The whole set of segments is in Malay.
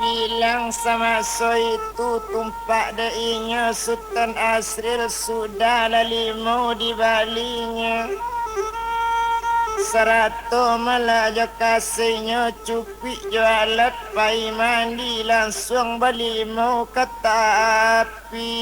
bilang sama so itu tumpak dainya Sultan Asril sudah lalimau di balinya. Serato malaja kasihnya cupik jualat pai mandi langsung balimau kata api.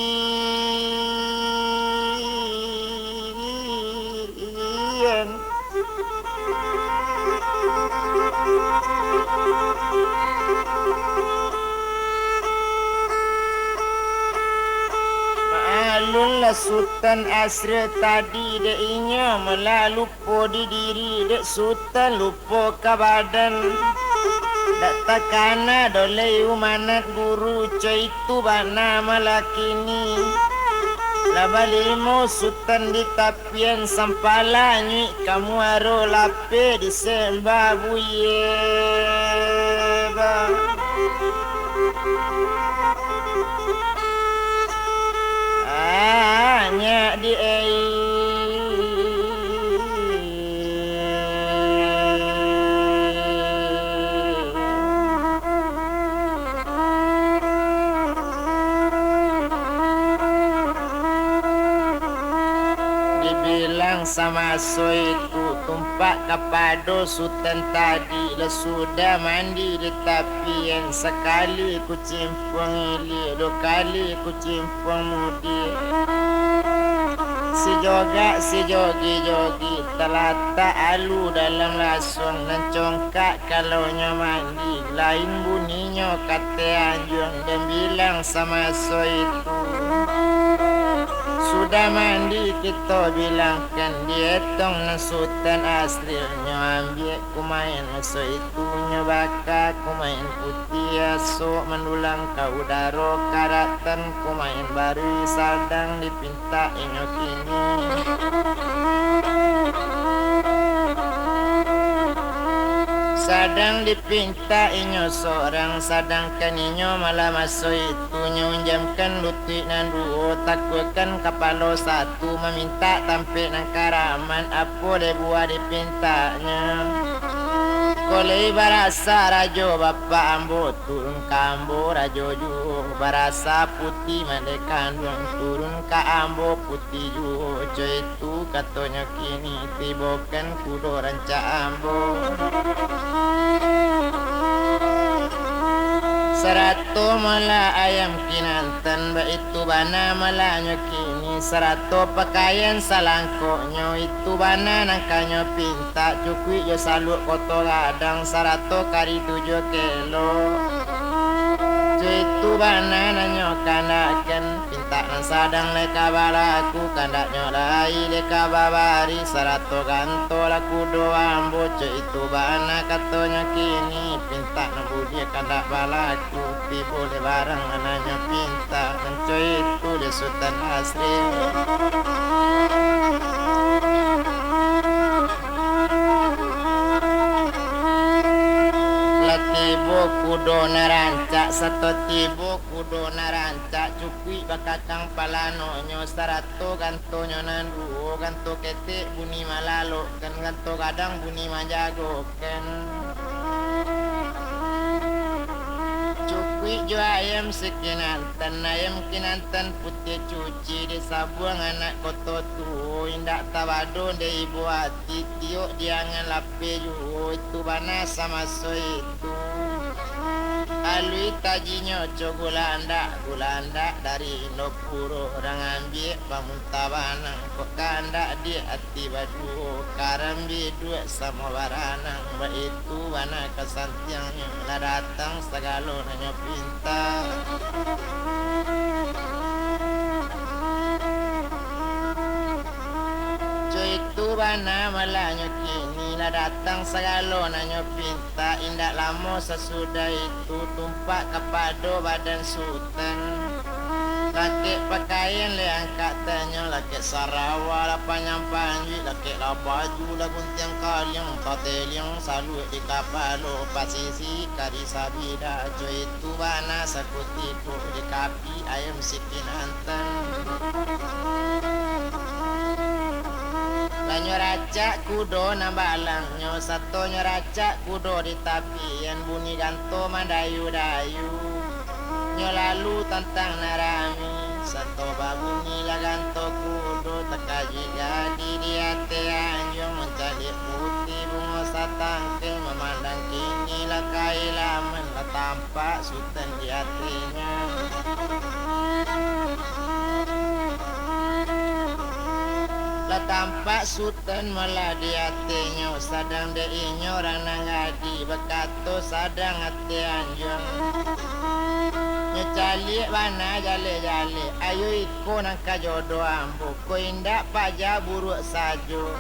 Ma'alullah Sultan Asri tadi dainya melalupo di diri dek Sultan lupo ke badan. Dak takana dolei umanat guru itu bana malakini. Labalimo Sultan di tapian sampala nyi kamu aro lape di sembabuye ba. Nya di dibilang sama so itu tumpak kapado Sultan tadi le sudah mandi di tapian sekali ku cimpung ili dua kali ku cimpung mudi. Si jogi telata alu dalam lasung dan congkak kalau mandi lain bunyinya kata anjung dan bilang sama so itu sudah mandi kita bilangkan dietong na Sultan Asrilnya ambil kumain so itunya baka kumain putih asok mendulang kau daro karatan kumain baru sadang dipinta inyo kini. Sadang dipinta inyo seorang sadangkan inyo malah masuk itunya unjamkan lutut nan duo takutkan kapalo satu meminta tampil nang karaman apa le buat dipintanya. Kolei barasa rajo bapak ambo turun kambo rajo ju barasa putih mandekan duang turun ka ambo putih ju ojo itu katanya kini tibokan kudo ranca ambo. Serato mala ayam kinantan ba itu bana malanya kini serato pakaian salangkoknya itu bana nangkanyo pinta cukui jo saluk koto ladang serato kari 7 kilo. Itu bana nanyo kanakan pinta nang sadang leka balaku kandak nyolai leka babari serato ganto laku doang boco itu bana katonya kini pinta nang budi kandak balaku pi boleh barang nanyo pinta nanco itu di Sultan Asri. Tibo kudo narancak satu tibo kudo narancak cukui bakakang palano nyo sarato ganto nyo nanduo ganto ketik bunyi malalo kan ganto kadang bunyi majago kan cukui jo ayam sekinantan ayam kinantan putih cuci di sabuang anak koto tu indak tabado de ibu hati tiok diangan lape ju itu bana sama so itu alui tajinya co gulanda dari Indopuro orang ambil pamuntabanang kok kandak di hati badu karambi dua sama baranang ba itu bana kesantiangnya lah datang segalo nanya pinta. Itu bana malanya kini lah datang segalo nanyo pinta indak lama sesudah itu tumpak kepado badan Sultan. Laki pakaian le angkat tanya laki Sarawak lah panjang panji laki lah baju lah guntiang kaliang tateliang salu di kapalo pasisi kari sabida jo itu bana sakutiku di kapi ayam sikinantan. Banyo racak kudo nambalang nyo satu nyo racak kudo di tapian bunyi ganto mandayu-dayu nyo lalu tantang narami satu babunyi laganto kudo tekaji gadi di ate anjong mencari putih bunga satangke memandang kini lakai laman tampak sultan di hatinya. Lah tampak sultan malah di hatinya sadang de inyo orang nangadi bekato sadang hati anjong nyecali bana jale-jale ayo iko nangka jodoh ambo ko indak paja buruk sajo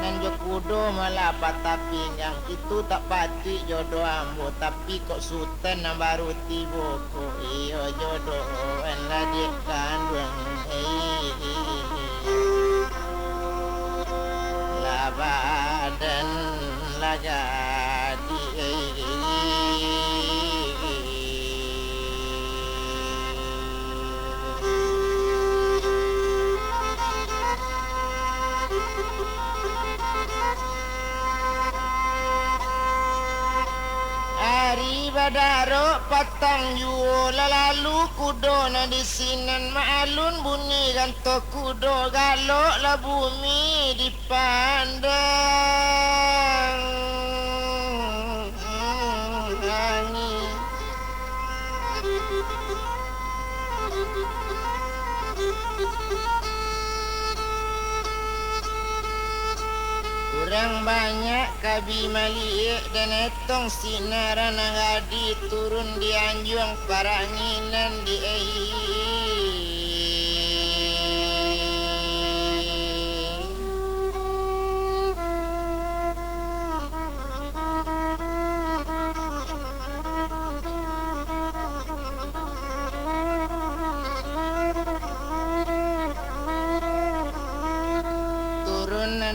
nganjo kudo malah patah pinggang itu tak pati jodoh ambo tapi kok sultan nang baru tibo ko iyo jodoh enlah dia kandung badan lagadi Hari badaro patang juo lalu kudo na di sinan maalun bunyi ganto kudo galok la bumi dipandang angin kurang banyak kabi malik dan etong sinaran ngadi turun di anjuang paranginan di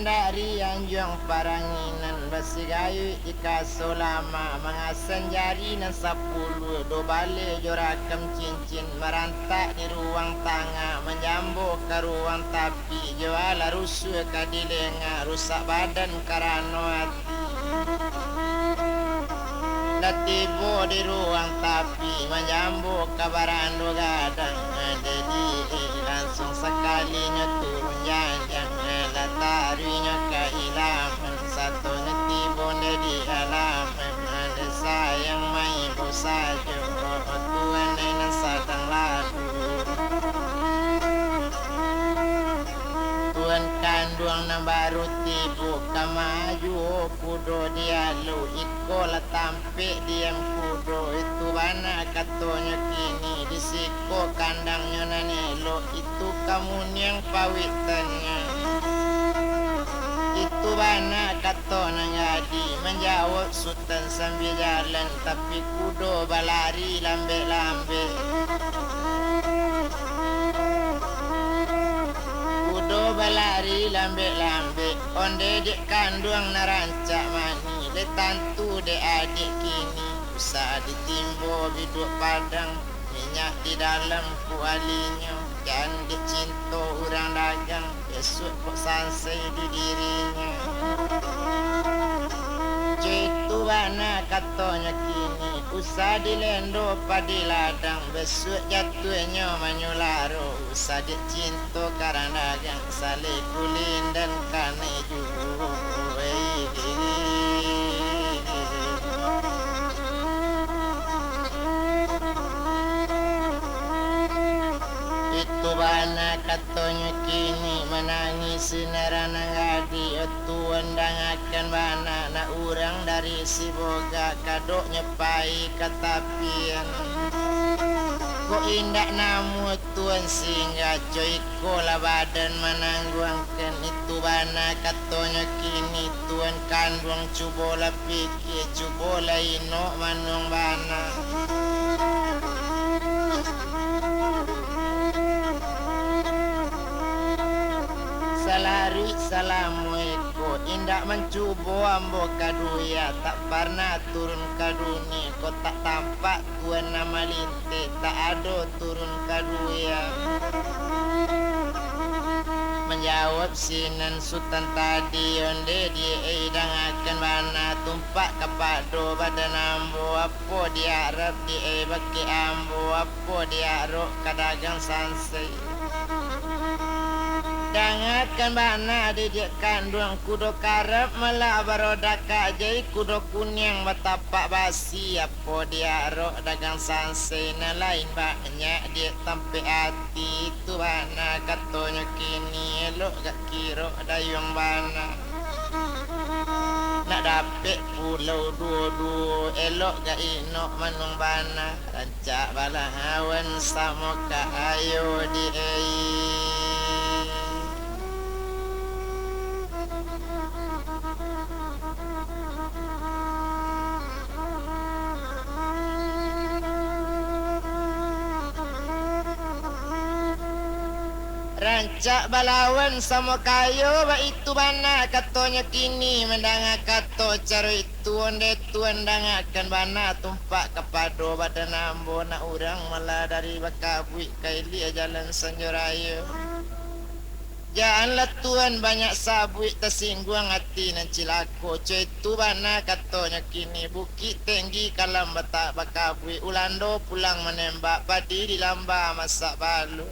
dari anjuang paranginan basi gayu ika solama mengasan jari nan 10 do bale jorakam cincin merantak di ruang tangga menjambo ke ruang tapi juala rusuh ke dilenga rusak badan karano hati latibo di ruang tapi menjambo ke barando gadang jadi langsung sekalinya turun janjang latarinya kehilangan satu tibo di halaman ada sayang main saja Tuhan nenek sadang lalu Tuhan kandung na baru tibo kamaju kudo dia lu iko la tampe diam kudo itu bana katonya kini disiko kandangnya nanelo itu kamu yang pawitannya itu bana katona ngadi menjawab sultan sambil jalan tapi kudo balari lambe-lambe kudo balari lambe-lambe onde dek kandung narancak mani de tantu de adik kini usah ditimbo biduk padang minyak di dalam kualinya dan dicinta orang dagang esok kok sansai di dirinya itu bana katanya kini usah dilendo padi ladang besok jatuhnya manyularo usah dicinta karena dagang sale kulin dan kane juga bana katanya kini menangis sinaran ngadi tuan dangakan bana na urang dari si boga kadok nyepai katapian kok indak namu tuan singa coy kola badan menangguangkan itu bana katanya kini tuan kandung cubola pikir cubola ino manung bana salari salamuiko indak mencubo ambo kaduya tak pernah turun kaduni kok tak tampak tuan nama linte tak ada turun kaduya jawab sinan Sultan tadi onde dia dangakan bana tumpak kapado badan ambo apa dia Arab dia bagi ambo apa dia rok kadagang sansai dangakan bana dia kandung kudo karep malah baroda kajai kudo kuning batapak basi apa dia rok dagang sansai na lain banyak dia tampe hati itu bana katonya kini elok gak kiro dayung bana nak dapet pulau dua-dua elok gak inok manung bana rancak balahawan sama ka ayo di rancak balawan sama kayo ba itu bana katonya kini mendanga kato caro itu onde tuan dangakan bana tumpak kepado badan ambo na urang malah dari bakabui kaili jalan sanjorayo janganlah tuan banyak sabui tersinggung hati nan cilako cuy itu bana katonya kini bukit tinggi kalam batak bakabui ulando pulang menembak padi di lamba masak balu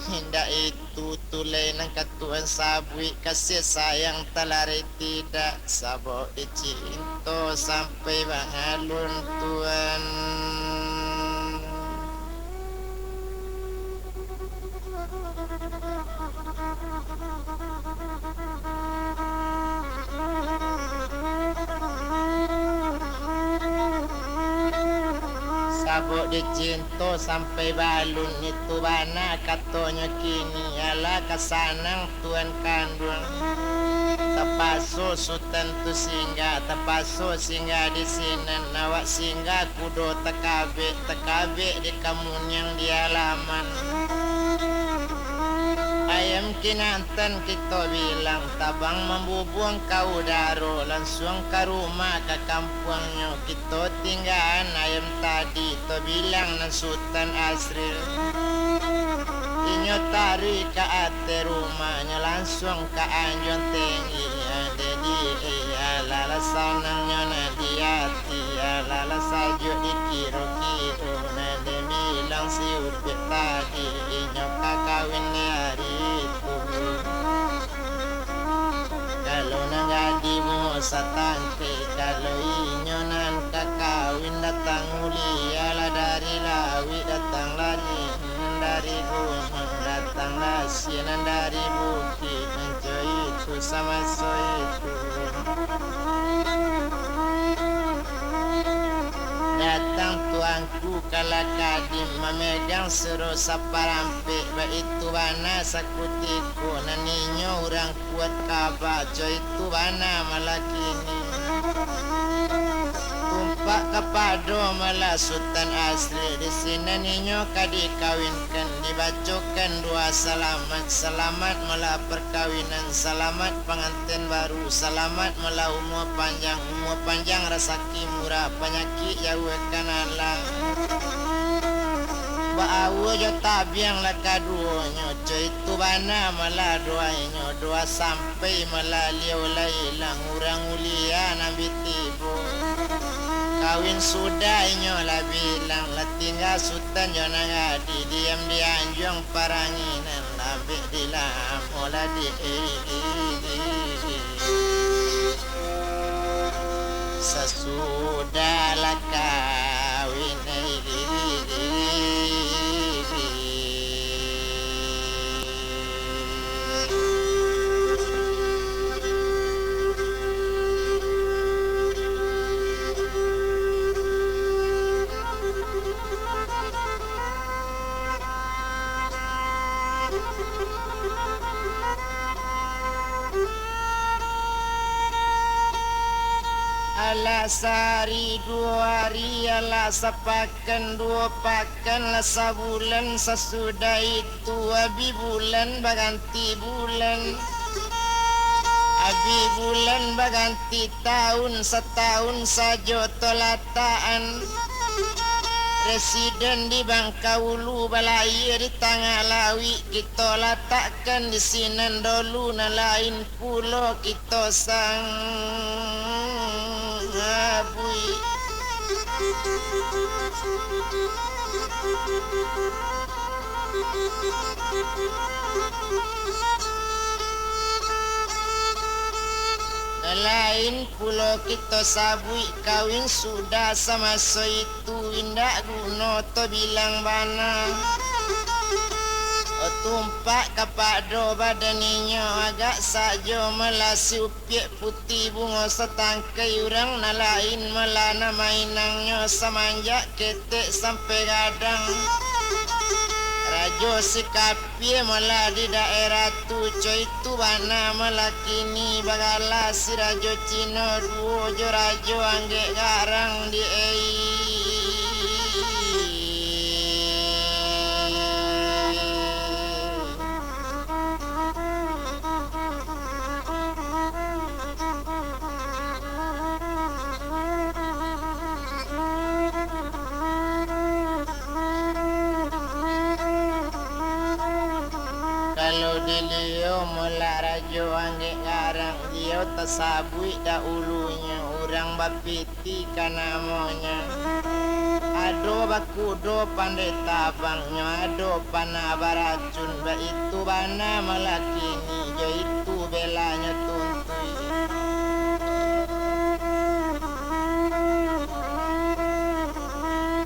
hinda itu tulai nang katuan sabui kasih sayang talari tidak sabo dicinto sampai bangalun tuan sabuk dicinto sampai balun itu bana katonya kini ala kasanang tuan kandung tepaso sultan tu singgah tepaso singgah di sini nawak singgah kudo tekabe di kamun yang di halaman ayam kinantan kita bilang tabang membubuang kau daro langsung ke rumah ke kampungnya kita tinggalan ayam tadi to bilang na Sultan Asril inyo tari ke ate rumahnya langsung ke anjon tinggi jadi lala sanangnya na di hati lala sajo di kiro-kiro na de bilang si upit tadi inyo kakawin ni hari kalau nangadi mo sa tangke kalau inyo nan kakawin datang uliala dari lawi datang lari dari gunung datang lasinan dari bukit mencoy itu sama so itu datang tuanku kala kadim memegang seru saparampe ba itu bana sakutiku naninyo orang kuat kabajo itu bana malakini tumpak kepado malah Sultan Asri di sini ninyo kadi kawinkan dibacokan dua selamat malah perkawinan selamat pengantin baru selamat malah umur panjang rezeki murah penyakit jauh kanalang baawo jo tabiang la kaduonyo jo itu bana malah doa sampai malah liau lailang urang ulia nabi tibo kawin sudah inyo la bilang la tinggal sultan jo nangadi diam di anjong paranginan labik dilam ola di sesudah la kawin ala sehari dua hari ala sepakan dua pakan la sebulan sesudah itu abi bulan berganti bulan abi bulan berganti tahun setahun saja tolataan Residen di Bangkaulu Balaya di Tangah Lawi kita letakkan di Sinan dulu na lain pulau kita sang abui. Lain pulau kita sabui kawin sudah sama so itu indak guna to bilang bana tumpak kapado badaninya agak saja melasi upiak putih bunga setangkai urang na lain melana mainangnya semanjak ketek sampai gadang Rajo sikapie mala di daerah tu coy tu bana melakini bagala si rajo Cino duo jo rajo angge garang di kalau dilio mula rajo angge ngarang dia tasabui dahulunya orang bapiti kanamonya ado bakudo pandai tabangnya ado pana baracun ba itu bana melakini jo itu belanya tuntui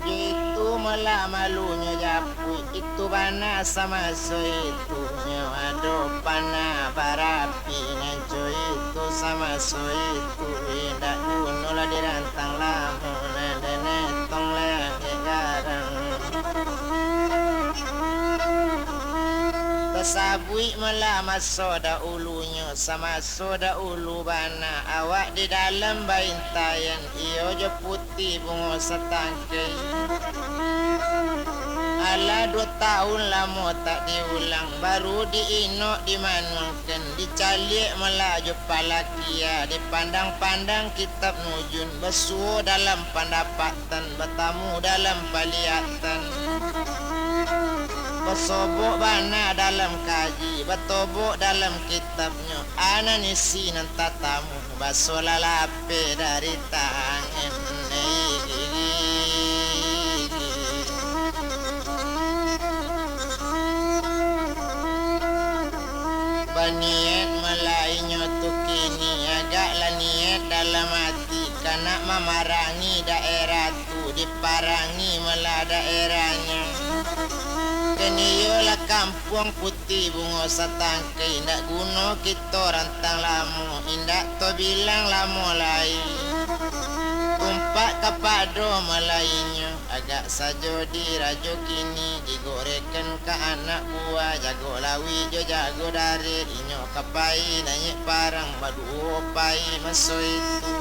jo itu mela malunya japui itu bana sama so itu ado pana barapi nanco itu sama so itu indak gunola dirantang lamu nadene tong lagi garang tasabui melama soda ulunya sama soda ulu bana awak di dalam baintayan iyo je putih bunga setangkai ala 2 tahun lama tak diulang baru diinok dimanuangkan dicalik melaju palakia dipandang-pandang kitab nujun besuo dalam pendapatan bertamu dalam paliatan bersobok bana dalam kaji bertobok dalam kitabnya ananisi nan tatamu basola lape dari tangan niat melainya tu kini agaklah niat dalam hati karena memarangi daerah tu diparangi melah daerahnya keniyolah kampung putih bunga setangkai indak guna kita rantang lama indak to bilang lama lain tumpak kapado melainya agak sajo di rajo kini digorekan ke anak buah jago lawi jo jago dari inyo kapai nanyek parang badu pai maso itu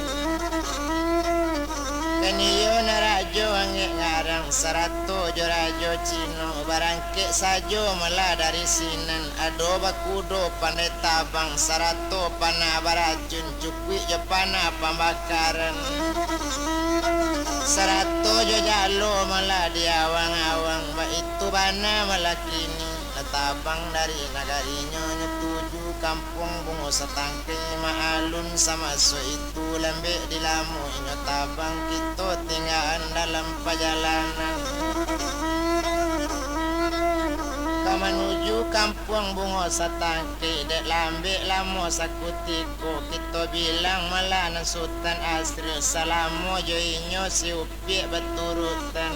kaniyo na rajo angge ngarang sarato jo rajo Cino barangke sajo mela dari Sinan ado bakudo pandai tabang sarato pana baracun cukwi jo pana pembakaran sarato jo jalo malah di awang-awang ba itu bana melakini tabang dari nagarinya nyetuju kampung bungo setangkai maalun sama so itu lembek di lamu inyo tabang kita tinggalan dalam perjalanan menuju kampung bungo setangkai dek lambek lamo sakutiko kita bilang malah sultan asri salamo jo inyo si upiak berturutan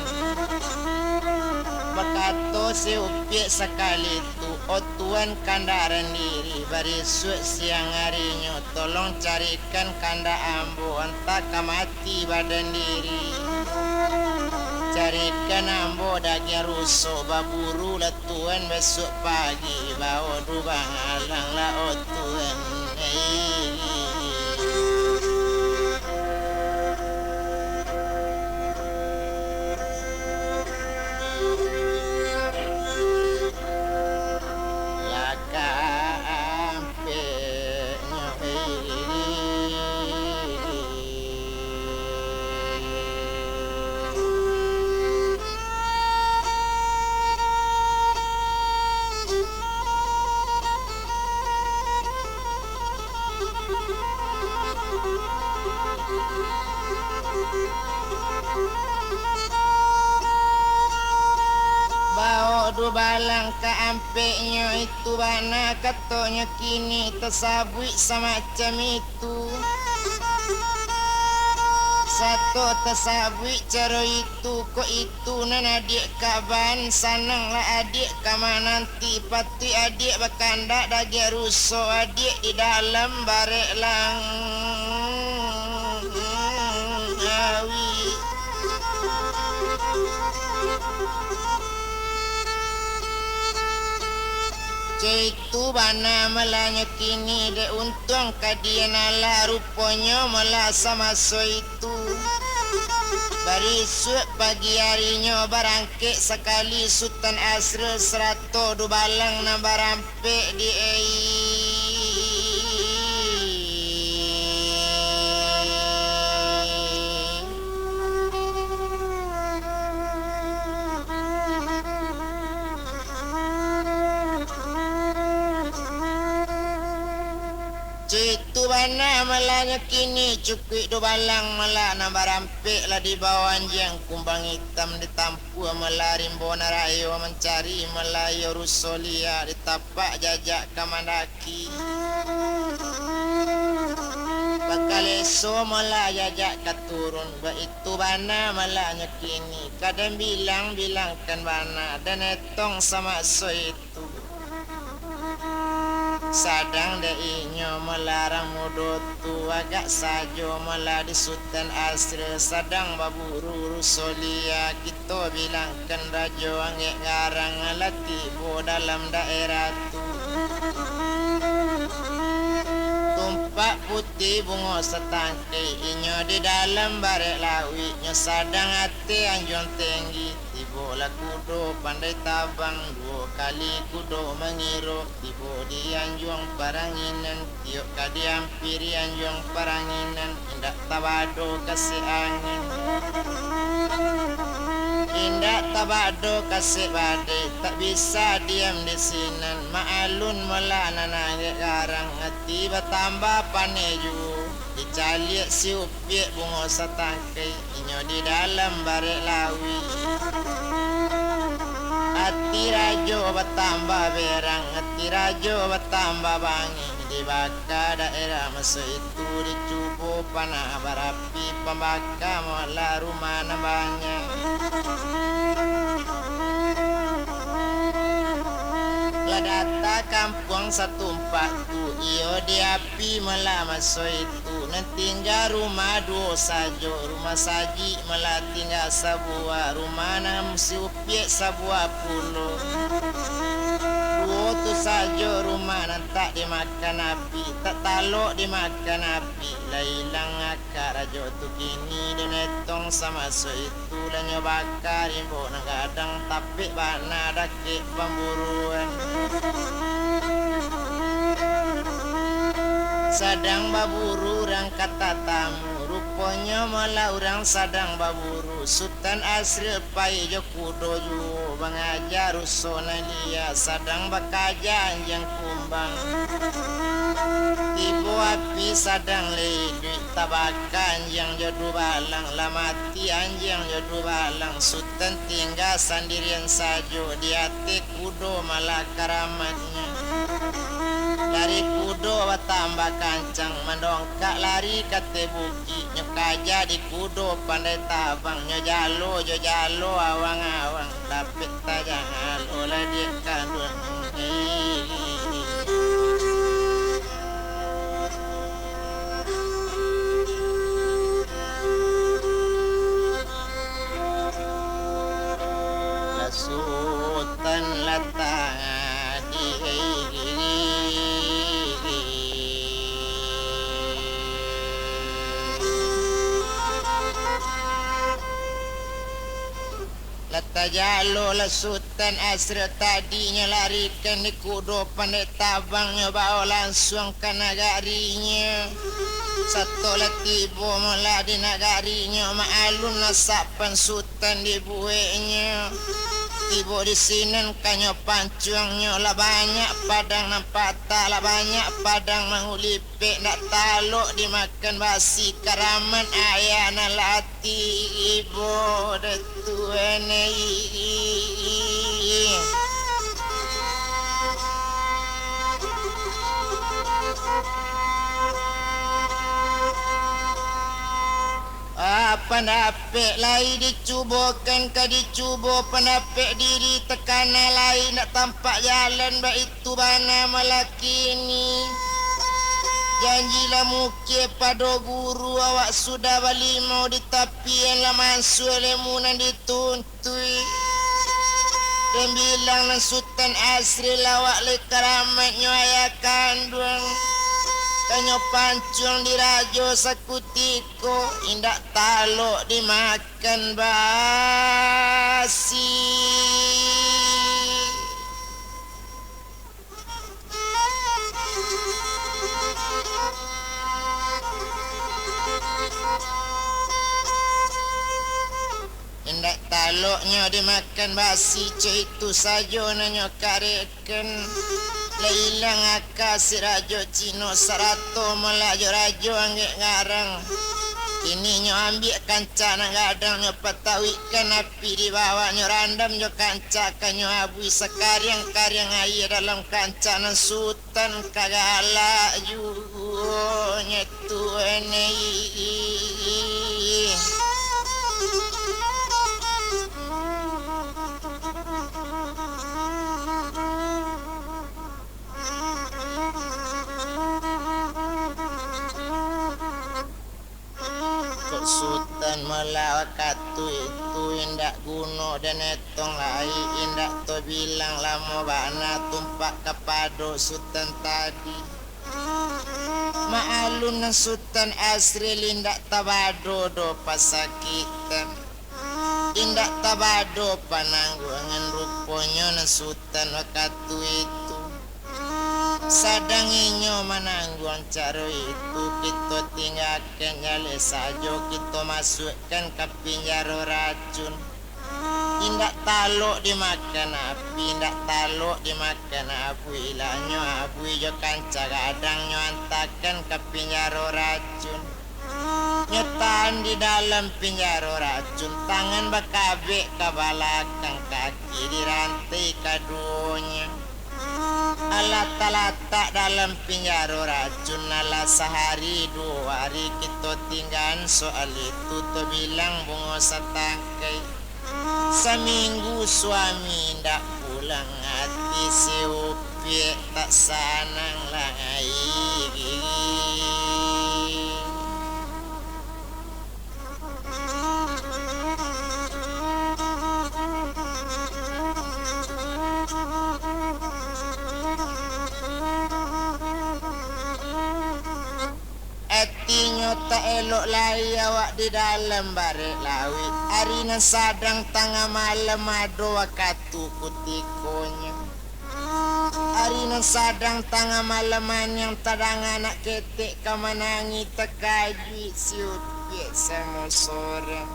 bakato si upiak sekali tu o tuan kandaran diri barisuk siang harinya tolong carikan kanda ambo entah kamati badan diri carikan ambo daging rusuk baburu lah tuan besok pagi bawa dubang alang lah o tuan bilang ke ampeknya itu bana katanya kini tersabui semacam itu. Satu tersabui cara itu kok itu nan adik kaban sananglah adik kama nanti pati adik bakanda dagi ruso adik di dalam barek lang awi. Itu bana malanya kini de untung kadian ala rupanya malah sama so itu. Barisuk pagi harinya barangke sekali Sultan Asrul 100 balang na barampe di Citu bana malanya kini cukui do balang malah na barampe lah di bawah anjang kumbang hitam ditampu malah rimbona rayo mencari melayo rusolia ditapak jajak kamandaki. Bakal eso malah jajak katurun ba itu bana malahnya kini kadang bilangkan bana dan etong sama so itu. Sadang deinyo melarang mudo tu agak sajo malah di Sultan Asrul sadang baburu rusolia kita bilangkan rajo angge ngarang latibo dalam daerah tu. Tumpak putih bunga setangke inyo di dalam barek lawi nyo sadang hati anjong tinggi. Tibola kudo pandai tabang 2 kali kudo mengiru tibo di anjong paranginan tiok kadi hampiri anjong paranginan indak tabado kasih angin indak tabado kasih badai tak bisa diam di sinan maalun melana nangge garang hati bertambah paneju dicaliak si upiak bunga setangkai inyo di dalam barek lawi. Hati rajo bertambah berang, hati rajo bertambah bangi. Di baka daerah masa itu dicubu panah berapi pembaka mola rumah banyak. Ladata kampung 140 iyo di api malah masa itu tinggal rumah 2 sajo rumah saji malah tinggal sebuah rumah 6 si upiak sebuah pulau 2 tu sajo rumah tak dimakan api tak taluk dimakan api lah hilang akar rajo tu kini dan etong sama so itu dan nyobakar imbo kadang tapi bana dakik pemburuan. Sadang baburu orang kata tamu rupanya malah orang sadang baburu Sultan Asrul pai jo kudo ju bangajar rusona lia sadang bakaja anjang kumbang tibo api sadang ledui tabaka anjang jodu balang lamati anjang jodu balang Sultan tinggal sendirian sajo di hati kudo malah karamatnya. Lari kudo tambah kancang mendongkak lari kate buki nyokaja di kudo pandai tabang nyojalo jojalo awang-awang dapet tajang olah dia kandung Sultan latang Tajalo lah Sultan Asrul tadinya larikan di kudo pandai tabangnya bawa langsung ke negarinya. Satu lah tibo mula di negarinya maalun nasapan Sultan di bueknya. Tibo di sini kanyo pancuangnya lah banyak padang nampak tak lah banyak padang mengulipik nak taluk dimakan basi karaman ayah na lati ibu detuene Penapik lai dicubakan ka dicuba penapik diri tekana lai nak tampak jalan baik itu bana malaki ni janjilah mukir pada guru awak sudah balik mau di tapian lah masuk lemunan dituntui dan bilang nan Sultan Asri lawak le karamatnya ayah kandung kanyo pancung dirajo sakutiko indak taluk dimakan basi indak taluknya dimakan basi itu saja nanyo kareken Leilang aka si rajo Cino sarato melajo rajo anggek ngarang ini nyo ambil kanca nang gadang nyo patawikan api di bawah nyo randam nyo kanca kanyo abui sekariang-kariang air dalam kanca nang Sultan kagala juo nyetu enei Sultan melawat katu itu indak guno dan etong lai indak to bilang lama bana tumpak kepada Sultan tadi maalun na Sultan Asri indak tabado do pasakitan indak tabado panangguangan rupanya na Sultan wakatu itu sadang inyo manangguan caro itu kita tinggalkan nyale sajo kita masukkan ke penjara racun indak taluk dimakan api indak taluk dimakan abu ilanyo abu jo kanca gadang nyo antakan ke penjara racun nyetan di dalam penjara racun tangan bakabek ke balakang kaki dirantai kaduanya Alat-alatak dalam penjara racun ala sehari dua hari kita tinggal soal itu tu bilang bunga setangkai seminggu suami ndak pulang hati siupi tak sanang lagi tak elok lai awak di dalam baret lawit hari nan sadang tengah malam ado wakatu kutikonya hari nan sadang tengah malaman yang tadang anak ketek kamanangi tekajui siut biasa sorang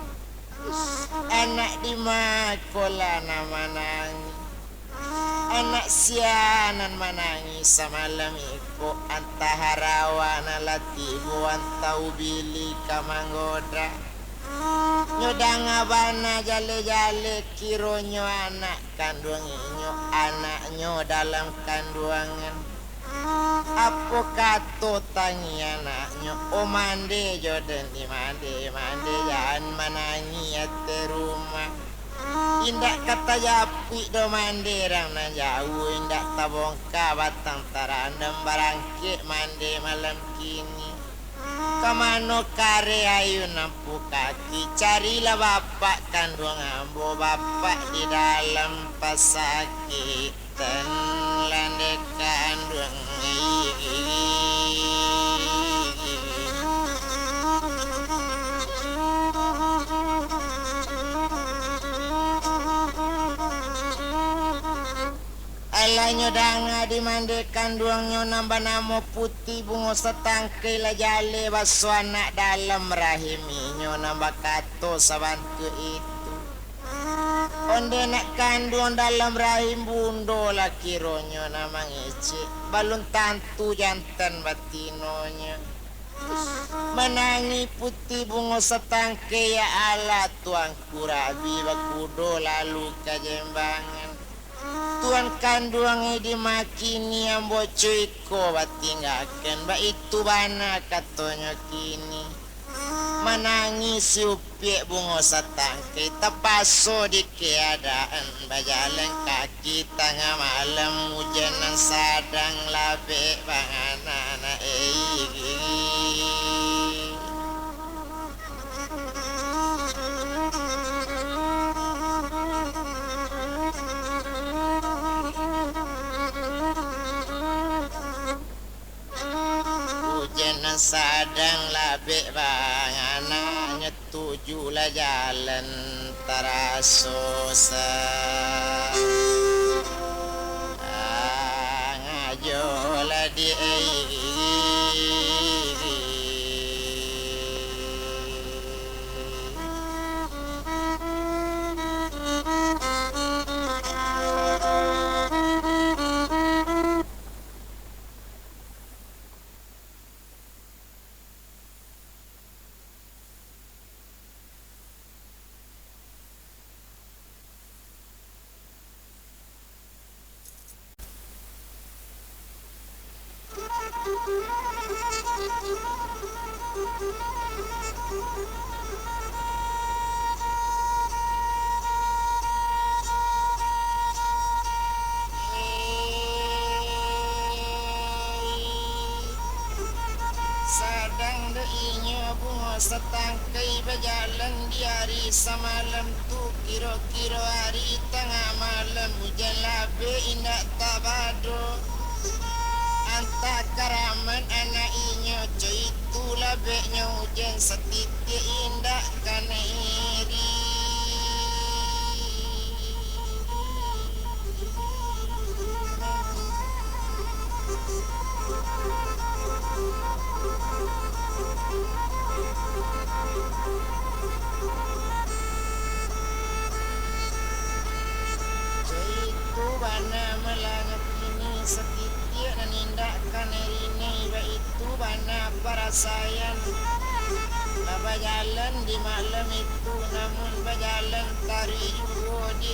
anak di makola nama nangi anak sianan manangi samalam iko antaharawa na latibo antau bili kamanggoda nyodang abana jale-jale kironyo anak kandung inyo anaknyo dalam kandungan apo kato tangi anaknyo o mande joden di mande jangan manangi ate rumah indak kata japi do mandirang na jauh indak tabongka batang tarandam barangkik mandi malam kini kamano kare ayu nampu kaki carilah bapak kandung ambo bapak di dalam pasakitan landek kandung Alanyo danga dimandikan duangnya nambah nama putih bunga setangkai lah jale baso anak dalam rahiminya nambah kato sabantu itu onde nak kandung dalam rahim bundo lah kironyo nama ngecik balun tantu jantan batinonya menangi putih bunga setangkai ya ala tuang kurabi bakudo lalu kajembangan tuan kandung dimakini yang bocoiko batinggakan ba itu bana katonyo kini menangis upiek bungo satangke tapaso di keadaan bajalan kaki tengah malam hujanan sadang labe bangana hujanan sadang labe bangana nyetujulah jalan tarasosa ngajola di sadang deinyo bungo setangkai berjalan di hari semalam tu kira-kira hari tengah malam hujan labe indak tabado antah karaman anak inyo cuy tu labeknya hujan setitik indak kana iri itu bana melangit ini setitik dan indahkan ini itu bana perasaan lah berjalan di malam itu namun berjalan tari juga di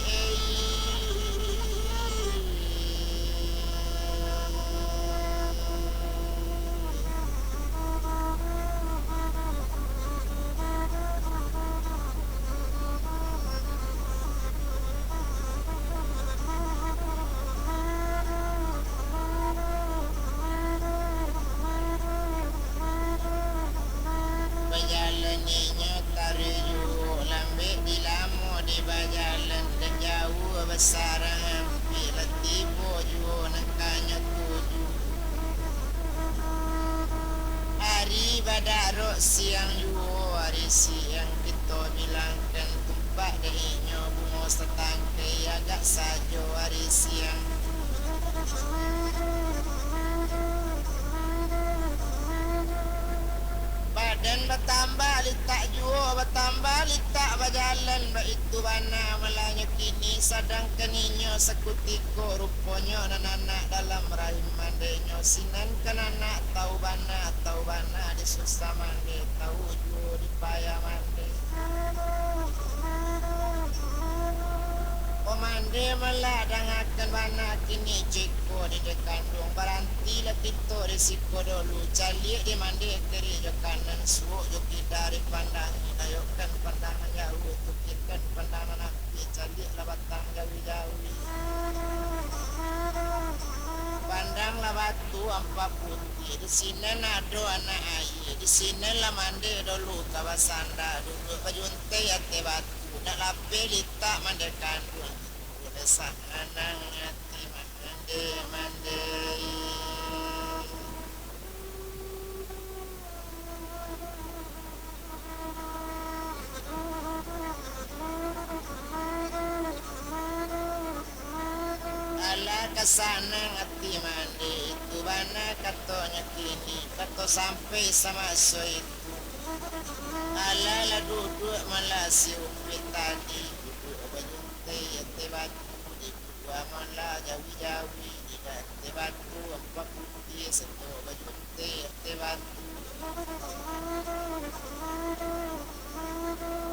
berjalannya tariju lambe di lamo di bajalan dan jauh besaran bila tibo ju nakanya tuju hari badaro siang ju hari siang kita bilangkan tumpak deinyo bungo setangkai agak sajo hari siang badan bertambah litak juo bertambah litak berjalan ba itu bana melanya kini sedangkan inyo sekutiko ruponyo anak dalam rahim mandenyo sinan kan anak tahu bana di susah mande tahu juo di payah mande Komande meladang akan bana kini jeko di dekandung baranti lah kita risiko dulu calik di mandi kiri jo kanan suuk jo dari pandang ayokan pandangan jauh tukirkan pandangan api calik lah batang jauh-jauh pandanglah batu ampa putih di sini nado anak air di sini lah mandi dulu kawasanda dulu pajunte ya te batu nak lape litak mandi kandung desa anang hati mande ala kesana hati mandi itu bana katonya kini kato sampai sama so itu ala la duduk malasi upit tadi duduk bajunte ya te batu di dua mala jawi-jawi di te batu apa putih satu bajunte ya te batu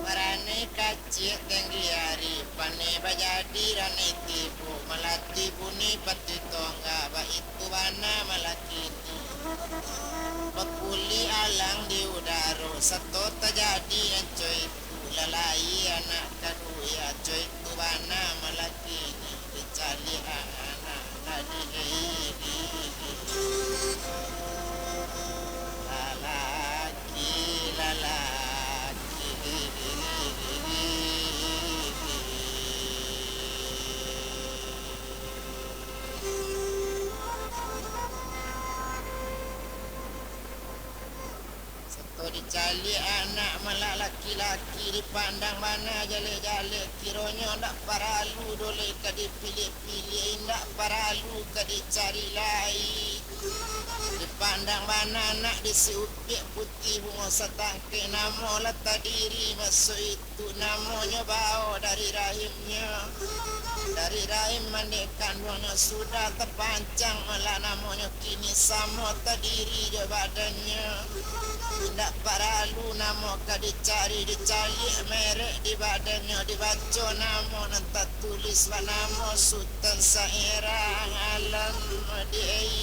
marane kacik tinggi hari pane bajadi rani tipu melati buni pati tongga ba itu bana malakini Pekuli alang di udara satu terjadi encoy itu lalai anak kaduya coy itu bana malakini dicali anak nadi lalaki lalaki Satu dicali anak malah laki-laki dipandang mana jale-jale kironyo ndak paralu dole ka dipilih-pilih ndak paralu ka dicari lain dipandang mana anak disiupik putih bunga setangke namo letak diri masuk itu namonya bau dari rahimnya dari rahim mandek kandungnya sudah terpancang malah namonya kini sama terdiri di badannya tidak paralu namo ka dicari merek di badannya dibaca namo nanti tulis namo sultan sairang alam di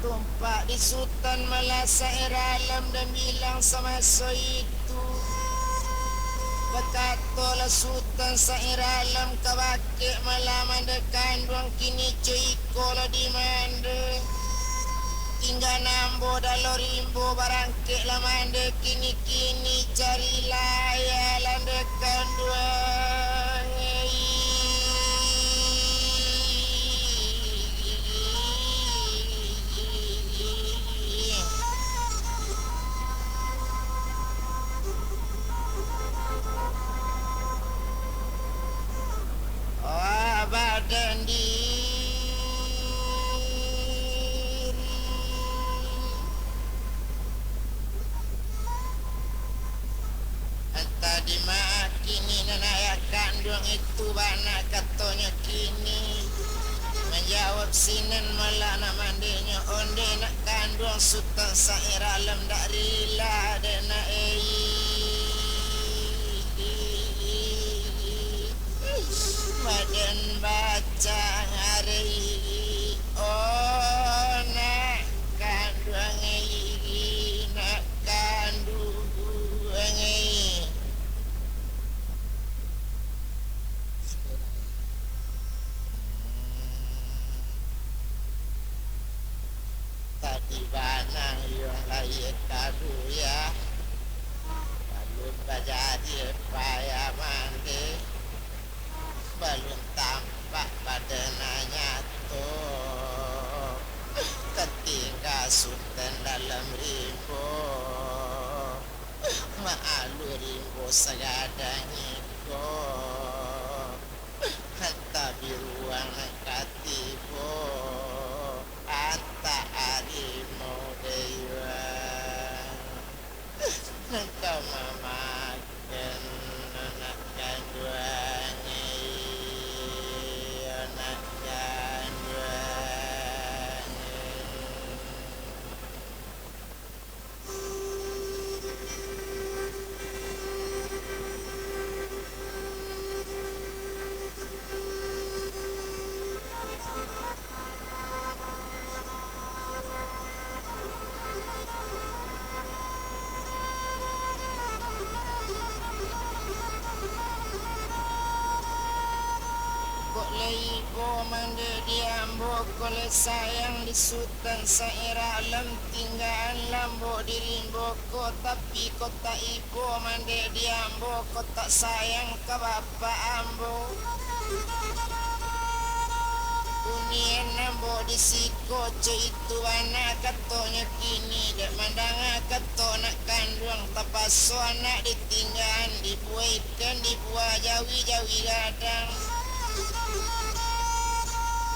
Tumpak di sultan malah sair alam dan bilang sama so itu Berkatalah sultan sair alam kabakik malah mandekan duang kini cuy kola di mande tinggal nambo dalam rimbo barangkik lah mande kini cari layak landekan duang badan diri entah dimak kini nenaya kandung itu bana katanya kini menjawab sinen malah nak mandinya onde nak kandung sultan sair alam dak rila dena badan baca hari oh nak kandung nak kandung tadi banang yang layak kadu ya balun bajadi payah mandi belum tampak badannya tuh ketinggal sultan dalam rimbo maalu rimbo segadang iko hantar biruang katibo anta arimo dewa kau memakan anak kandungan mande diambo kole sayang di sultan sair alam tinggal lambo di rimbo ko tapi kota ibu mande diambo kota sayang ke bapak ambo dunia nambo di siko itu anak katonya kini dek mandanga kato nak kandung tapaso anak ditinggal dibuat ikan dibuat jawi gadang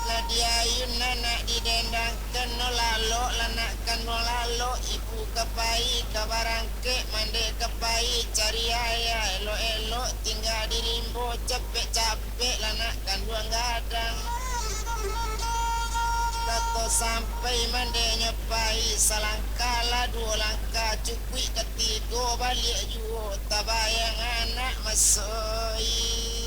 lah diayun anak didendangkan no lalo lanakan no lalo ibu kepai kabarangke mande kepai cari ayah elo tinggal di limbo capek lanakan dua gadang tato sampai mande nyepai salangkala dua langkah cukui ketiga balik juo tabayang anak masoi.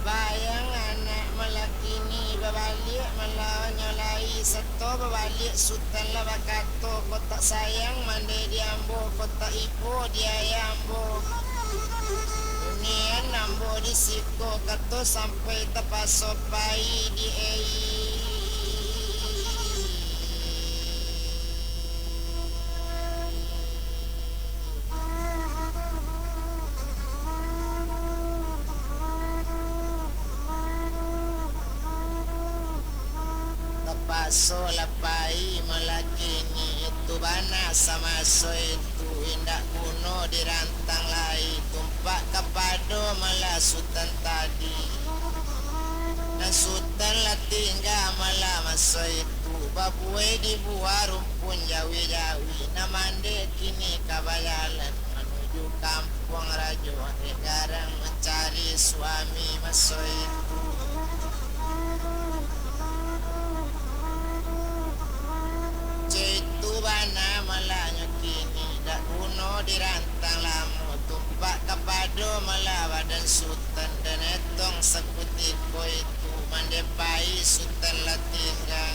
Bayang anak melakini babalik melawan nyolai seto babalik sultan lah bakato kotak sayang mande diambo kotak ibu dia yambo dunia nambo disiko kato sampai tepasopai di paso lapai melakini itu bana sama so itu indak kuno dirantang lai tumpak kepado malah sultan tadi dan sultan lah tinggal malah maso itu babue dibuah rumpun jawi-jawi namande kini kabayalan menuju kampung rajo negarang mencari suami maso itu. Bana malanya kini dak kuno dirantang lamu tumpak kepado malah badan sultan dan etong sekutiko itu mandepai sultan latingga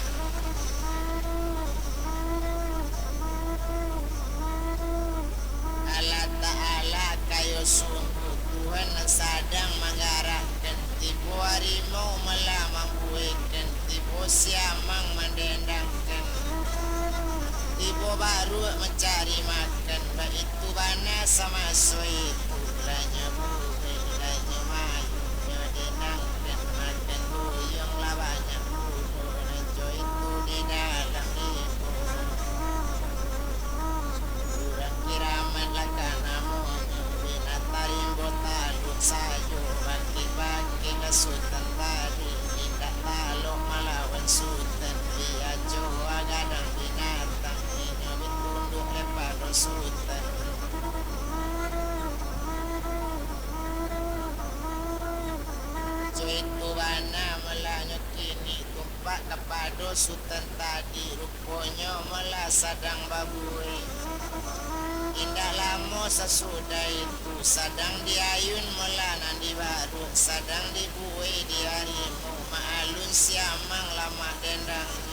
Allah ta'ala kayo sungguh Tuhan sadang menggarahkan tibo harimau malah membuatkan tibo siamang mendendangkan ibu baru mencari makan baik itu bana sama so itu lanya bumi lanya mayu nyodenang dan makan buyong lah banyak budo ranco itu di dalam ibu kurang kiraman lah kanamu binatarimbo taluk sayo bagi-bagi ke sultan tadi tidak taluk melawan sultan dia joa gadang binatang sultan itu bana melanya kini tumpak kepado sultan tadi rupanya malah sadang babue indah lama sesudah itu sadang diayun malah nandi baru sadang dibuai di harimu maalun siamang lama dendangnya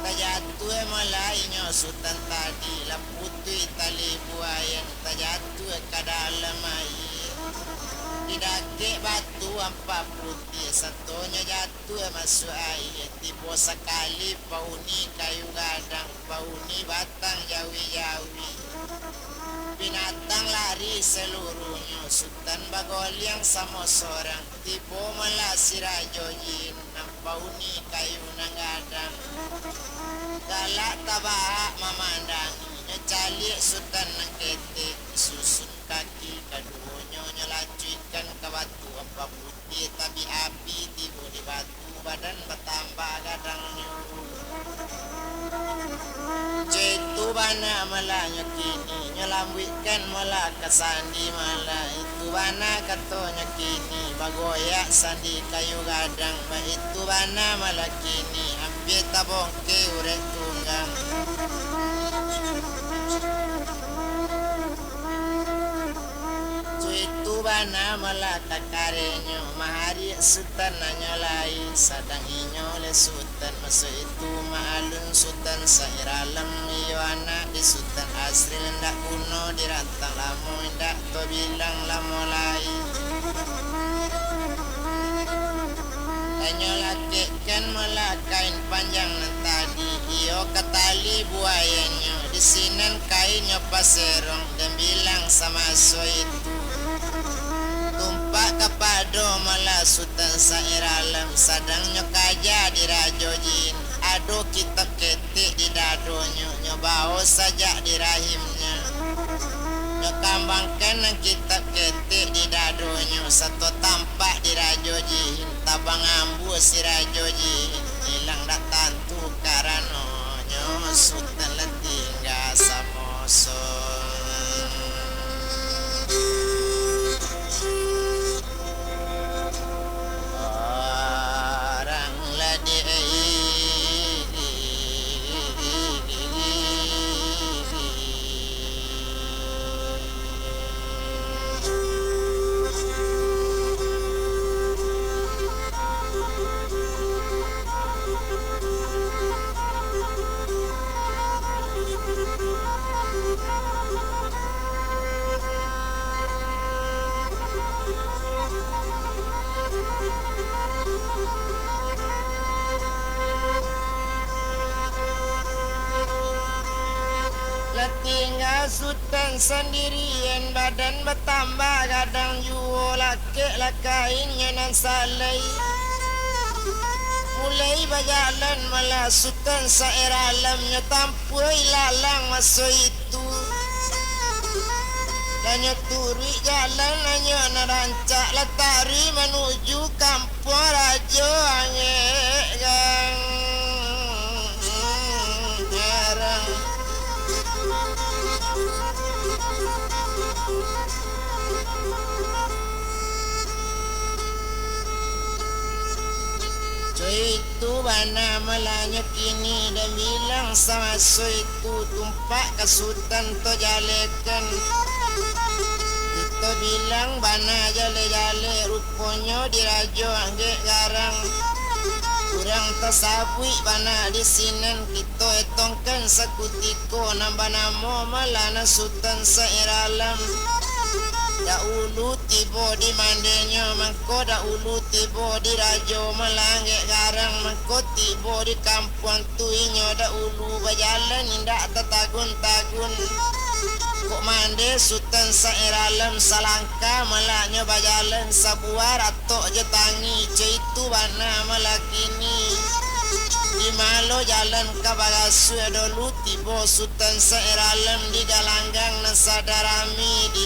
tajatuh malainya sultan tadi la putih tali buayan tajatuh ke dalam air didake batu ampa putih satunya jatuh masuk air tiba sekali pauni kayu gadang pauni batang jawi-jawi binatang lari seluruhnya sultan bagoliang sama seorang tiba malah sirajojin nampauni kayu nangadang galak tabahak memandanginya calik sultan nangketik susun kaki keduanya nyelacuikan ke batu apa putih tapi api tiba di batu badan bertambah gadangnya itu bana malanya kini nyelambuikan malah kesandi malah itu bana katanya kini bagoyak sandi kayu gadang itu bana malah kini hampir tabongke urek tunggang itu bana malah kakarenya mahari sultan nyolai sadang inyo le sultan masa itu maalun sultan sairalam iyo anak di sultan asri ndak kuno dirantang lamu ndak to bilang lamolai nyolake kan malah kain panjang nan tadi iyo katali buayanya di sinan kainnya paserong dan bilang sama so itu tumpak kepada bado malah sultan sairalam sadangnya kaja di rajojin aduh kita ketik di dadonyo nyobao saja di rahimnya nyokambangkan ng kitab ketik di dadonyo satu tampak di rajojin tabang ambu si rajojin hilang datang tu karano nyo sultan letingga samoso orang ladi tinggal sultan sendirian badan bertambah kadang juo laki kainnya nan salai mulai berjalan malah sultan sairalamnya tampui lalang masuk itu hanya turi jalan hanya narancak latari menuju kampung raja angegang jarang itu bana malanya kini dan bilang sama so itu tumpak ke sultan to jalekan itu bilang bana jale-jale rupanya dirajo angge garang kurang tasabui bana di sinen kita etongkan sakutiko nambah namo malana sultan sairalam dahulu tibo di mandenya mangko dahulu tibo di rajo melangge garang mangko tibo di kampung tuinyo dahulu berjalan indak tetagun-tagun kok mande sultan sairalam salangka malaknya berjalan sabuar atau jetangi itu bana malakini di malo jalan ke bagasu dulu tibo sultan sairalam di galanggang nasadarami di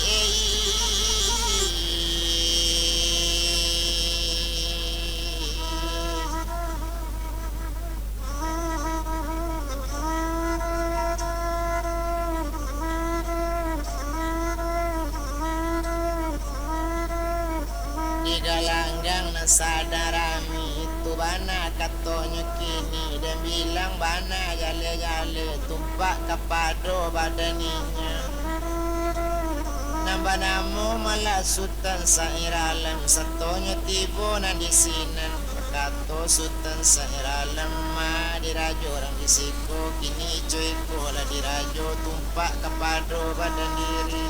galanggang nasadarami itu bana katonyo kini dan bilang bana jale-jale tumpak kapado badaninya nambah namo malah sultan sairalam satonyo tibo nan di sinan kato sultan sairalam ma dirajo orang di siko kini joiko lah dirajo tumpak kapado badan diri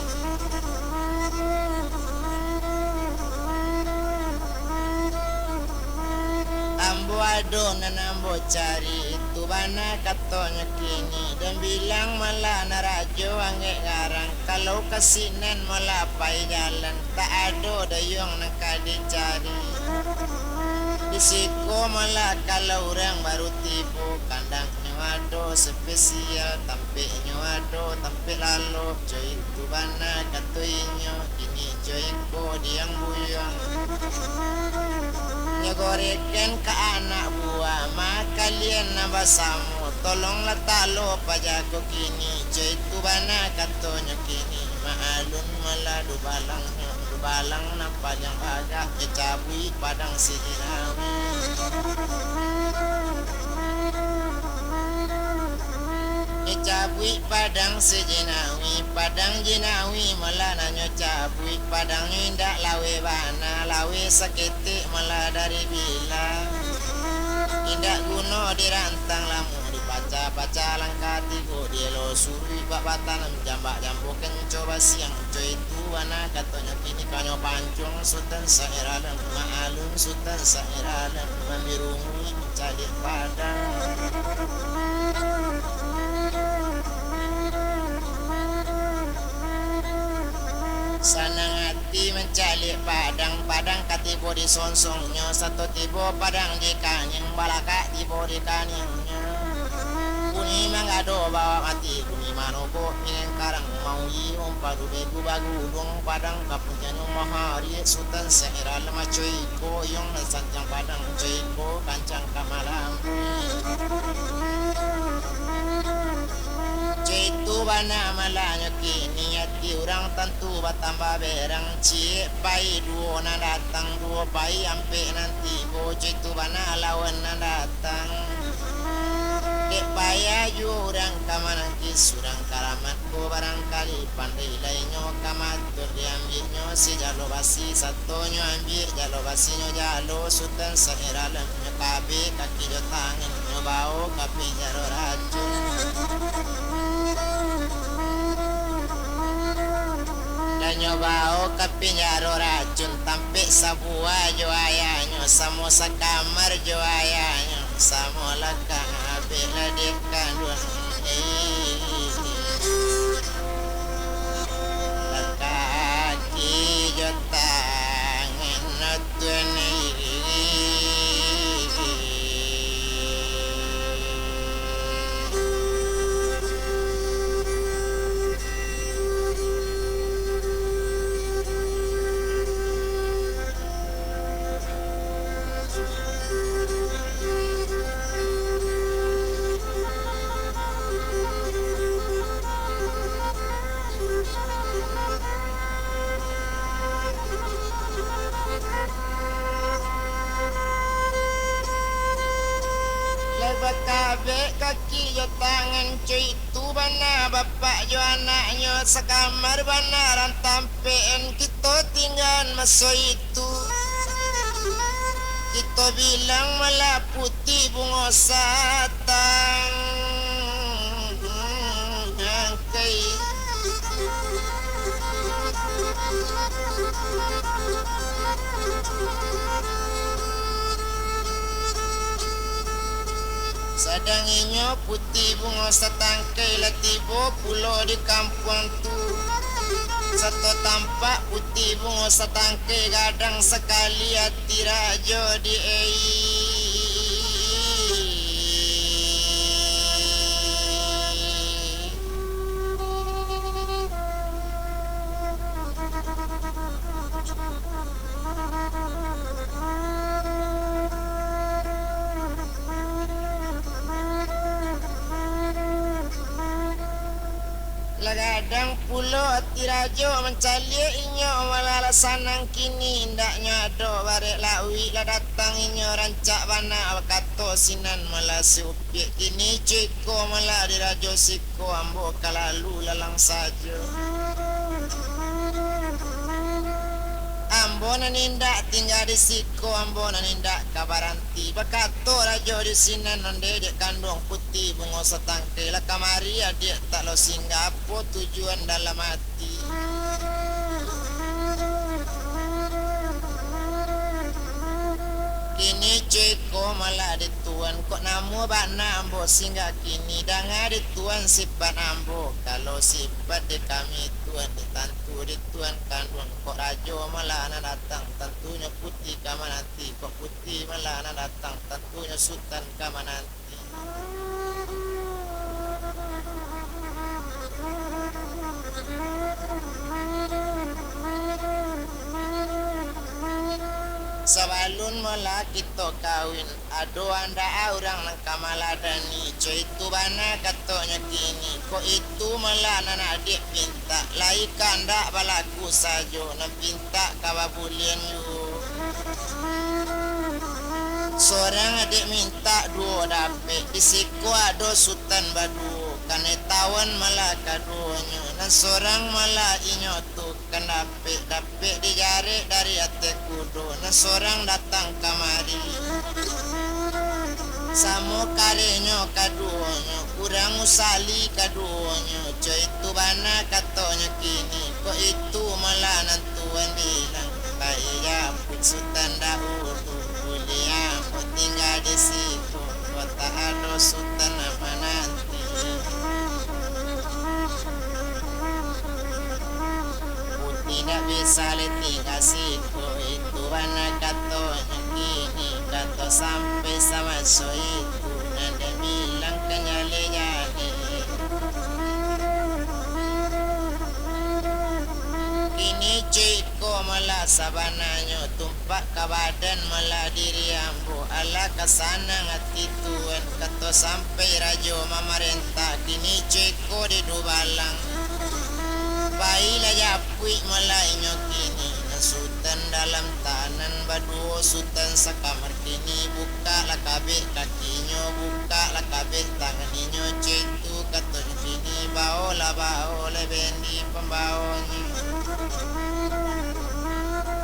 ambo ado nan ambo cari itu bana katonya kini dan bilang malah narajo angge ngarang kalau kasinan malah pai jalan tak ado dayong nak dicari di siko malah kalau orang baru tipu kandang nyawado spesial tampil nyawado tampil lalu joy itu bana katoinyo kini joy ko diang buyang nyogorekan ke anak buah maka kalian nabasamu tolonglah talo pajago kini joy itu bana katonya kini maalun malah dubalang na panjang bagak kecabui padang sijinawi cabui padang sejinawi padang jinawi malah nanyo cabui padang indak lawe bana lawe sakete malah dari bila indak guno dirantang lamu dibaca-baca langkati go dielo suri babatan jambak jambu kencoba siang coy itu wana katanya kini kanyo pancung sultan sairalan maalun sultan sairalan membirungi mencari padang sanang Buati mencalik padang katibo di sonsongnya, satu tibo padang di kanyang balaka tibo di kanyangnya. Kuni mangado bawa mati kuni manoko ingin karang mau iom padu begu bagudong padang kapunyano mahari sultan seira lema coiko yung nasanjang padang coiko kancang kamalam. Itu bana malanya kini hati orang tentu batambah berang cie pai duo na datang duo pai ampe nanti bojo itu bana lawan na datang dek paya jurang kamanan kisurang karamat ko barangkali pandai lainyo kamatur diambilnyo si jalo basi satonyo ambil jalo basinyo jalo sultan sairalam nyo kabe kaki jo tangan nyo bau kapi jaro racun. Nyobao kapinyaro racun tampik sabua jo ayanyo samo sa kamar jo ayanyo samo lakang abela dekandun lakaki jo tangan natuni. Kabe kaki jo tangan cuy itu bana bapak jo anaknya sekamar banaran tampein kita tinggal masuk itu kita bilang malah putih bunga satang angkai sadanginyo putih bunga setangkai latibo pulau di kampung tu satu tampak putih bunga setangkai gadang sekali hati rajo di lagadang pulau tirajo mencali inyo malala sanang kini ndaknya do barek lawi la datang inyo rancak bana kato sinan mala siupiak kini cuiko mala dirajo siko ambo kalalu lalang sajo ambo nanindak tinggal di siko ambo nanindak kabaranti bakato rajo di sinan nonde dek kandung putih bunga setangkai lah kamari adik tak lo Singapura tujuan dalam hati kini cuiko malah di tuan kok namu bana ambo singgah kini danga di tuan sifat ambo kalau sifat di kami tuan di tantu di tuan kandung kok rajo malah anak datang tentunya putih kama nanti kok putih malah anak datang tentunya sultan kama nanti sabalun mula kita kawin ado anda orang nang kamaladani coy itu bana katonya kini kok itu malah anak adik pinta lai kanda balaku sajo nan pinta kawabulian yu seorang adik minta dua dapet di siku ado sultan badu kane tawan malah kaduanya dan seorang malah inyo tu kan dapet di jari dari ate kudo dan seorang datang kamari samo karenyo kaduanya kurang usali kaduanya coy itu bana katonya kini kok itu malah nantuan bilang kaya put sultan dahulu kuliah tinggal di situ kota ado sultan apa nanti tidak saleti kasihku itu wana kato kini kato sampai sama so itu nanda bilang kenyale-nyale kini ciko malah sabananyo tumpak ke badan malah diri ambo ala kesana ngati tuan kato sampai rajo mamarentah kini ciko di dubalang baila japui malah inyo kini nasutan dalam tanan baduo sutan sa kamar kini buka lah kabeh kakinyo buka lah kabeh tangan inyo ceko kato kini baola bendi pembaonyo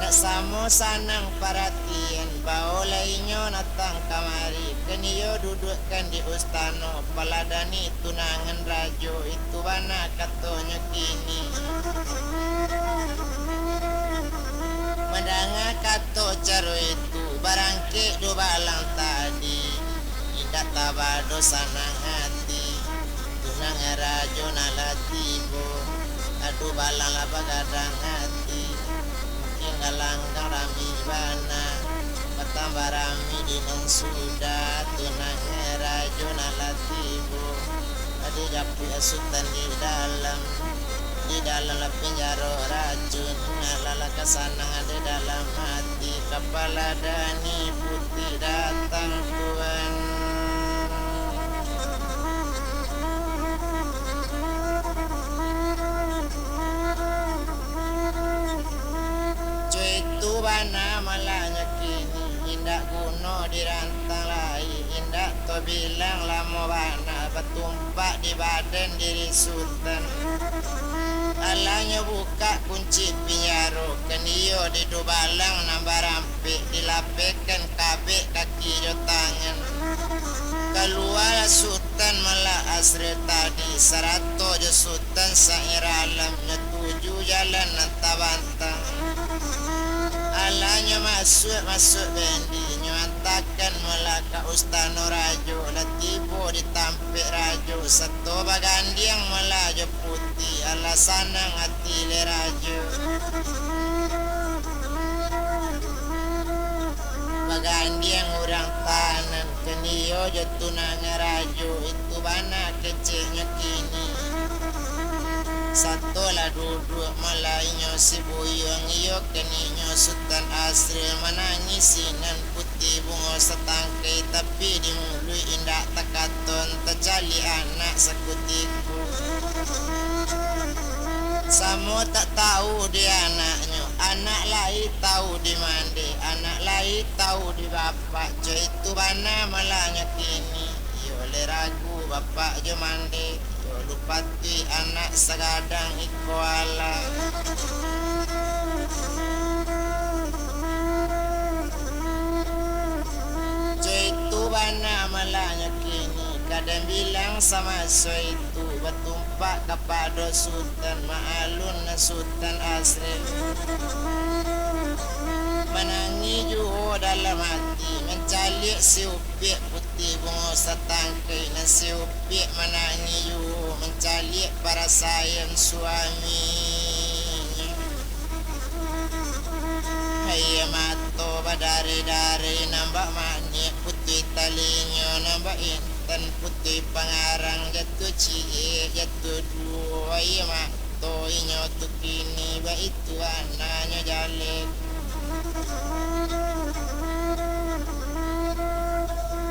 nak samo sanang perhatian baola inyo natang kamari keniyo dudukkan di ustano paladani tunangan rajo itu bana katonyo kini Madanga kato caro itu barangke do balang tadi indah tabado sanang hati tunang rajo nalatibo adu balang la bagadang hati inggalang rami bana patambah rami dinang sudah tunang rajo nalatibo adu japu asutan di dalam penjara racun ngalala kesanang ada dalam hati kepala dani putih datang tuan cuy tu bana malahnya kini indah kuno dirantang lain indah to bilang lama bana bertumpak di badan diri sultan alanya buka kunci pinyaro keniyo di dubalang nambah rampik dilapekan kabek kaki jo tangan keluar sultan malah asri tadi serato jo sultan sairalam nyetuju jalan nantabantang alanya masuk bendi nyuantakan malah ka ustano rajo latibo ditampik rajo satu bagandiang malah jo putih alasanang hati le rajo bagandiang orang tanan keniyo jo tunanga rajo itu bana kecilnya kini satu lah duduk malah inyo si buyong iyo keninyo sultan asri menangisinan putih bungo setangkai tapi di mulu indah takaton terjali anak sekutiku samo tak tahu di anaknya anak lain tahu di mandi anak lain tahu di bapak jo itu bana malahnya kini iyo le ragu bapak jo mandi lupati anak segadang ikuala cuy itu bana malahnya kini kadang bilang sama so itu bertumpak kepada sultan ma'alun na sultan asri menangi juho dalam hati mencalik si upik putih bungo setangkai na si upik menangi juho mencalik para sayang suami hai mato badari-dari nambah manik putih talinyo nambah intan putih pangarang jatuh cie jatuh dua hai mato inyo tukini ba itu anaknya jalik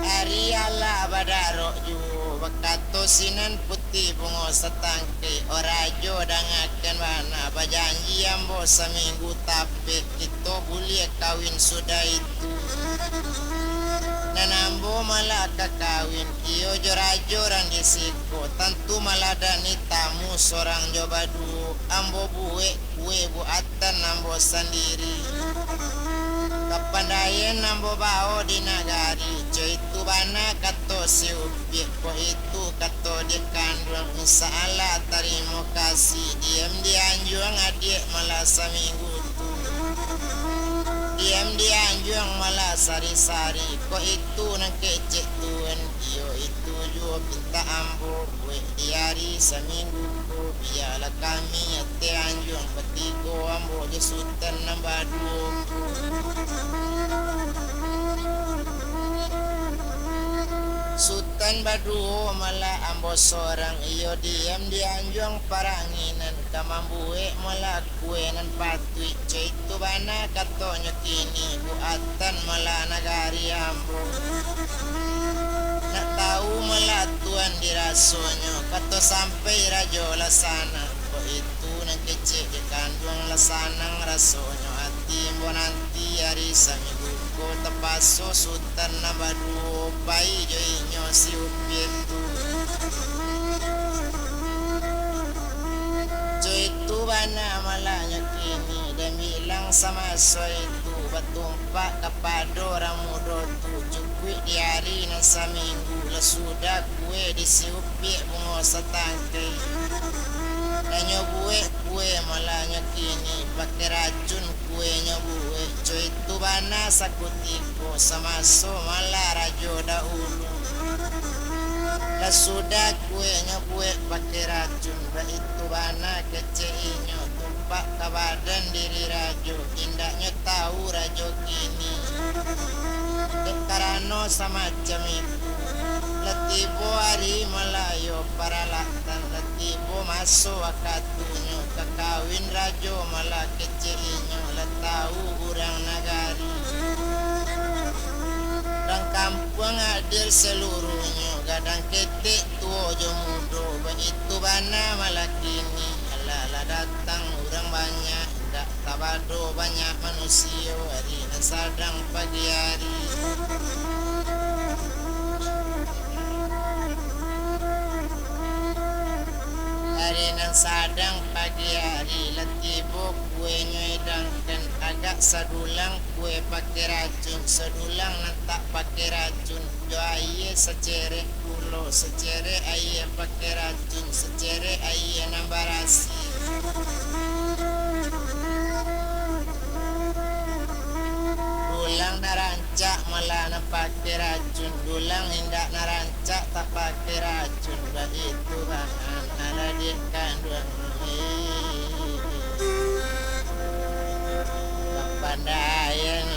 hari Allah badarok ju bakato sinan putih bungo setangkai orajo dangakan mana bajanji ambo seminggu tapi itu boleh kawin sudah itu nanambo malah kawin iyo jorajo rang disiko tentu malah dani tamu seorang jobadu ambo buwe kue buatan ambo sendiri kapandayan nambo bao di nagari cuy itu bana kato si upi ko itu kato di kandung insya terima kasih diam dianjuang adik malah seminggu tu diam dianjuang dianjung malah sari-sari ko itu nang kecek tuan iyo itu jua pinta ambo gue diari seminggu ko biarlah kami ate anjung petigo ambo je sultan nambah dua. Sultan Baduo malah ambo seorang iyo diam di anjung paranginan kamambue malah kuenan patui itu bana katonyo kini buatan malah nagari ambo nak tahu malah tuan dirasonyo kato sampai rajo lasana ko itu nang kecek je kandung lasanang rasonyo hati mo nanti hari samigu ko tapaso sultan na Baduo pai jo inyo si upietu jo itu bana malanya kini dan bilang sama so itu batumpak kapado ramudo tu kue di hari na saminggu la sudah kue di si upiek bungo sa tangkai dan nyobue kue malanya kini pakai racun kue nyobue co itu bana sakutiko sama so malah rajo dahulu la sudah kue nyobue pakai racun ba itu bana keceinyo tumpak ke badan diri rajo indaknya tahu rajo kini karano semacam itu letibo hari Melayu para laktan letibo masuk akatunyo kakawin rajo malah keceinyo letau urang nagari dan kampung hadir seluruhnya gadang ketik tuo jomudo begitu bana malah kini alala datang urang banyak dak tabado banyak manusia hari sadang pagi hari hari nan sadang pagi hari letibo kue nyedangkan agak sadulang kue pakai racun sadulang nan tak pakai racun jo aye secere kulo secere aye pakai racun secere aye nambah rasi dulang narancak malah na pakai racun dulang hendak narancak tak pakai racun dah itu bahan ada di kandung kepandayan